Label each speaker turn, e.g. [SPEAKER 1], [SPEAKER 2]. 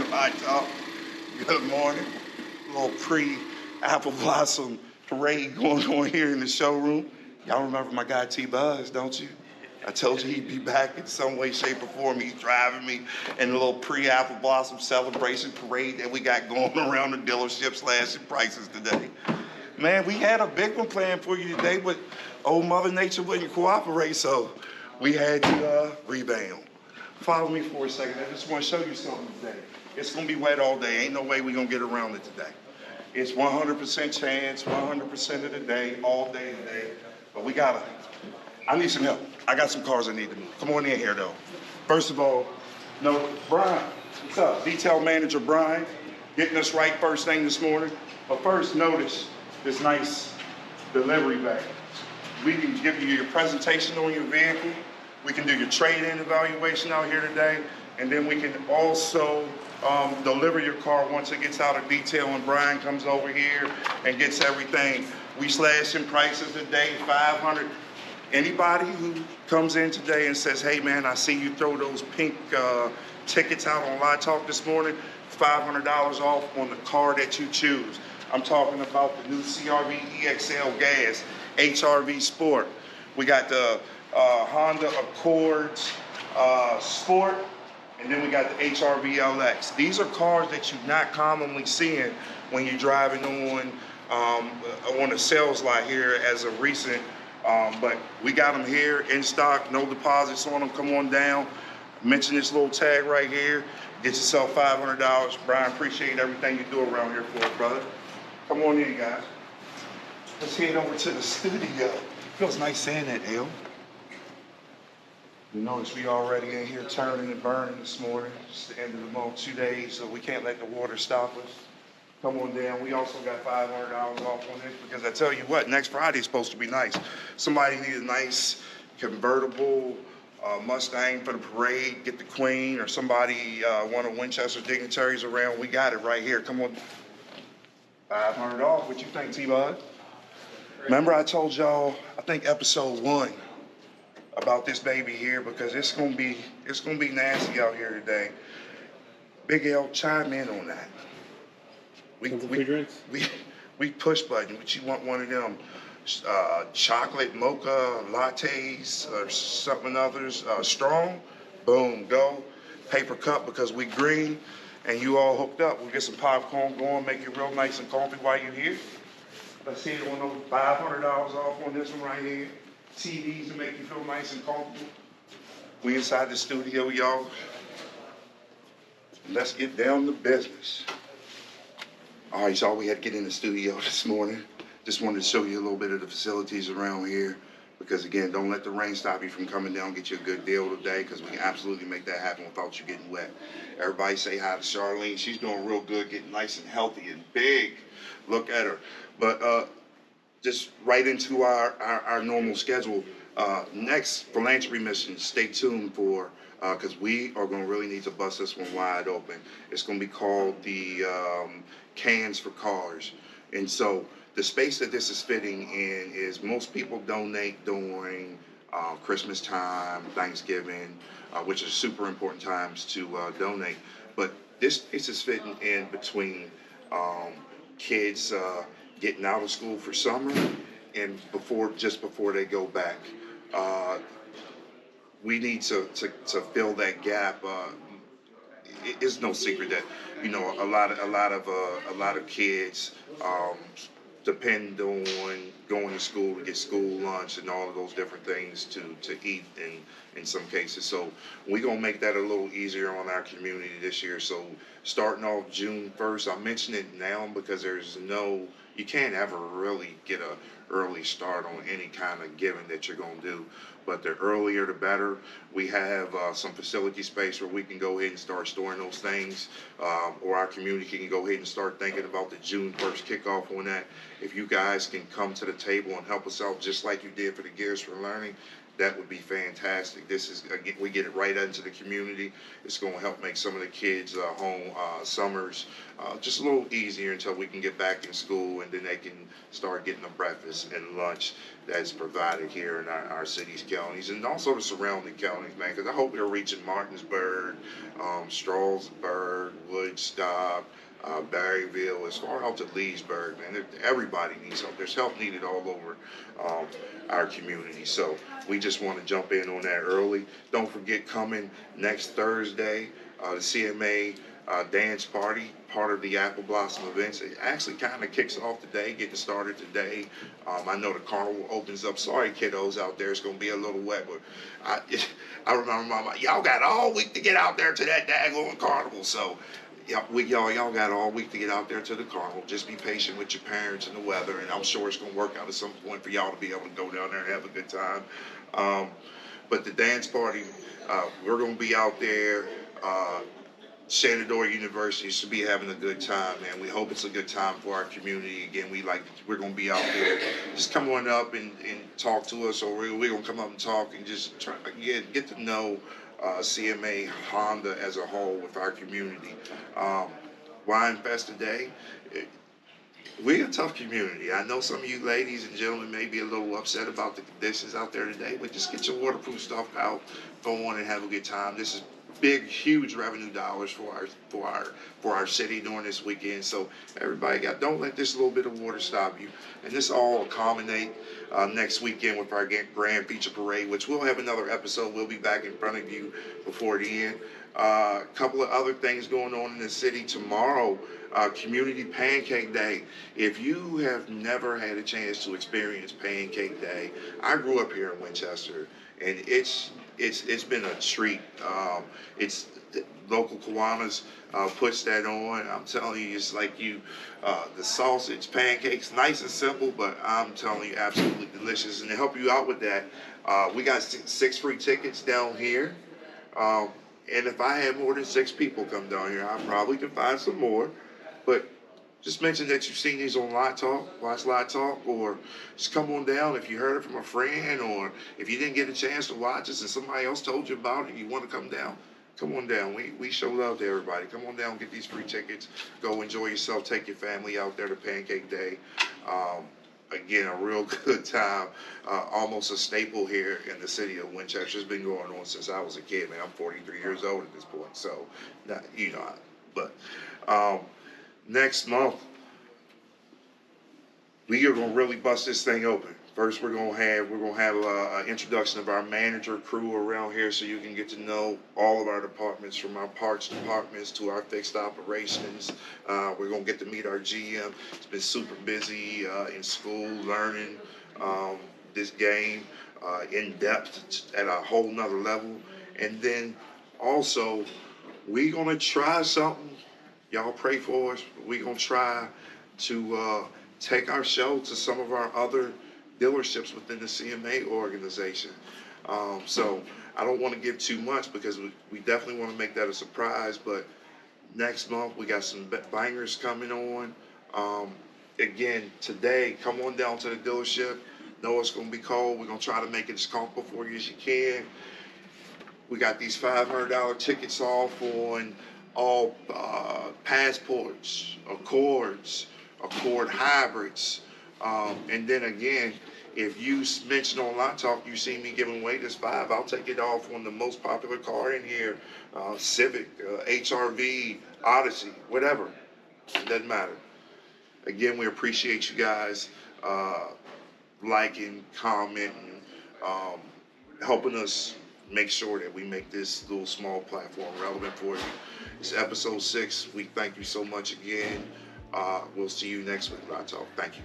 [SPEAKER 1] Hot top. Good morning. A little pre-Apple Blossom parade going on here in the showroom. Y'all remember my guy T-Buzz, don't you? I told you he'd be back in some way, shape, or form. He's driving me in a little pre-Apple Blossom celebration parade that we got going around the dealership slashing prices today. Man, we had a big one planned for you today, but old Mother Nature wouldn't cooperate, so we had to rebound. Follow me for a second. I just want to show you something today. It's going to be wet all day. Ain't no way we're going to get around it today. It's 100% chance, 100% of the day, all day today. But I need some help. I got some cars I need to move. Come on in here, though. First of all, Brian, what's up? Detail manager Brian, getting us right first thing this morning. But first, notice this nice delivery bag. We can give you your presentation on your vehicle. We can do your trade-in evaluation out here today. And then we can also deliver your car once it gets out of detail and Brian comes over here and gets everything. We slashing prices today, $500. Anybody who comes in today and says, hey man, I see you throw those pink tickets out on Live Talk this morning, $500 off on the car that you choose. I'm talking about the new CRV EXL Gas, HRV Sport. We got the Honda Accords Sport, and then we got the HRV LX. These are cars that you're not commonly seeing when you're driving on the sales lot here as of recent. But we got them here in stock, no deposits on them. Come on down. Mention this little tag right here. Get yourself $500. Brian, appreciate everything you do around here for us, brother. Come on in, guys. Let's head over to the studio. Feels nice saying that, L. You notice we already in here turning and burning this morning. It's the end of the month, 2 days, so we can't let the water stop us. Come on down. We also got $500 off on this because I tell you what, next Friday is supposed to be nice. Somebody need a nice convertible Mustang for the parade, get the Queen, or somebody, one of Winchester dignitaries around. We got it right here. Come on. $500 off. What you think, T-Bud? Remember I told y'all, I think episode 1, about this baby here because it's gonna be nasty out here today. Big L, chime in on that. We push button. But you want one of them chocolate mocha lattes or something others strong? Boom, go. Paper cup because we green and you all hooked up. We'll get some popcorn going, make it real nice and comfy while you're here. Let's see it on those $500 off on this one right here. TVs to make you feel nice and comfortable. We inside the studio, y'all. Let's get down to business. All right, y'all, we had to get in the studio this morning. Just wanted to show you a little bit of the facilities around here because, again, don't let the rain stop you from coming down and get you a good deal today because we can absolutely make that happen without you getting wet. Everybody say hi to Charlene. She's doing real good, getting nice and healthy and big. Look at her. But just right into our normal schedule. Next philanthropy mission, stay tuned for, because we are going to really need to bust this one wide open. It's going to be called the Cans for Cars. And so the space that this is fitting in is most people donate during Christmas time, Thanksgiving, which are super important times to donate. But this space is fitting in between kids getting out of school for summer and just before they go back. We need to fill that gap. It's no secret that a lot of kids depend on going to school to get school lunch and all of those different things to eat in some cases. So we're going to make that a little easier on our community this year. So starting off June 1st, I mention it now because you can't ever really get an early start on any kind of giving that you're going to do. But the earlier the better. We have some facility space where we can go ahead and start storing those things, or our community can go ahead and start thinking about the June 1st kickoff on that. If you guys can come to the table and help us out just like you did for the Gears for Learning, that would be fantastic. This is, again, we get it right into the community. It's going to help make some of the kids' home summers just a little easier until we can get back in school, and then they can start getting the breakfast and lunch that's provided here in our cities, counties, and also the surrounding counties, man, because I hope we're reaching Martinsburg, Strasburg, Woodstock, Berryville, as far out to Leesburg, man. Everybody needs help. There's help needed all over our community. So we just want to jump in on that early. Don't forget, coming next Thursday, the CMA dance party, part of the Apple Blossom events. It actually kind of kicks off today, getting started today. I know the carnival opens up. Sorry, kiddos out there, it's going to be a little wet, but I remember my mom, y'all got all week to get out there to that daggone carnival. So y'all got all week to get out there to the carnival. Just be patient with your parents and the weather, and I'm sure it's going to work out at some point for y'all to be able to go down there and have a good time. But the dance party, we're going to be out there. Shenandoah University should be having a good time, man. We hope it's a good time for our community. Again, we're going to be out there. Just come on up and talk to us, or we're going to come up and talk and just try get to know CMA Honda as a whole with our community. Wine Fest today. We're a tough community. I know some of you ladies and gentlemen may be a little upset about the conditions out there today, but just get your waterproof stuff out, go on and have a good time. This is big, huge revenue dollars for our city during this weekend. So everybody don't let this little bit of water stop you. And this all will culminate next weekend with our grand feature parade, which we'll have another episode. We'll be back in front of you before the end. A couple of other things going on in the city tomorrow. Community Pancake Day. If you have never had a chance to experience Pancake Day, I grew up here in Winchester, and it's been a treat. It's local Kiwanis puts that on. I'm telling you, it's like the sausage pancakes, nice and simple, but I'm telling you, absolutely delicious. And to help you out with that, we got 6 free tickets down here. And if I had more than 6 people come down here, I probably could find some more. But just mention that you've seen these on Watch Live Talk, or just come on down if you heard it from a friend, or if you didn't get a chance to watch us and somebody else told you about it and you want to come down, come on down. We show love to everybody. Come on down, get these free tickets. Go enjoy yourself. Take your family out there to Pancake Day. Again, a real good time. Almost a staple here in the city of Winchester. It's been going on since I was a kid, man. I'm 43 years old at this point, so, but next month, we are going to really bust this thing open. First, we're going to have an introduction of our manager crew around here, so you can get to know all of our departments, from our parts departments to our fixed operations. We're going to get to meet our GM. It's been super busy in school, learning this game in depth at a whole nother level. And then also, we're going to try something. Y'all pray for us. We're going to try to take our show to some of our other dealerships within the CMA organization. So I don't want to give too much, because we definitely want to make that a surprise. But next month, we got some bangers coming on. Again, today, come on down to the dealership. Know it's going to be cold. We're going to try to make it as comfortable for you as you can. We got these $500 tickets off on all passports, Accord hybrids. And then again, if you mention on Lot Talk, you see me giving away this 5, I'll take it off on the most popular car in here, Civic, HRV, Odyssey, whatever. It doesn't matter. Again, we appreciate you guys liking, commenting, helping us make sure that we make this little small platform relevant for you. It's episode 6. We thank you so much again. We'll see you next week, Lot Talk. Thank you.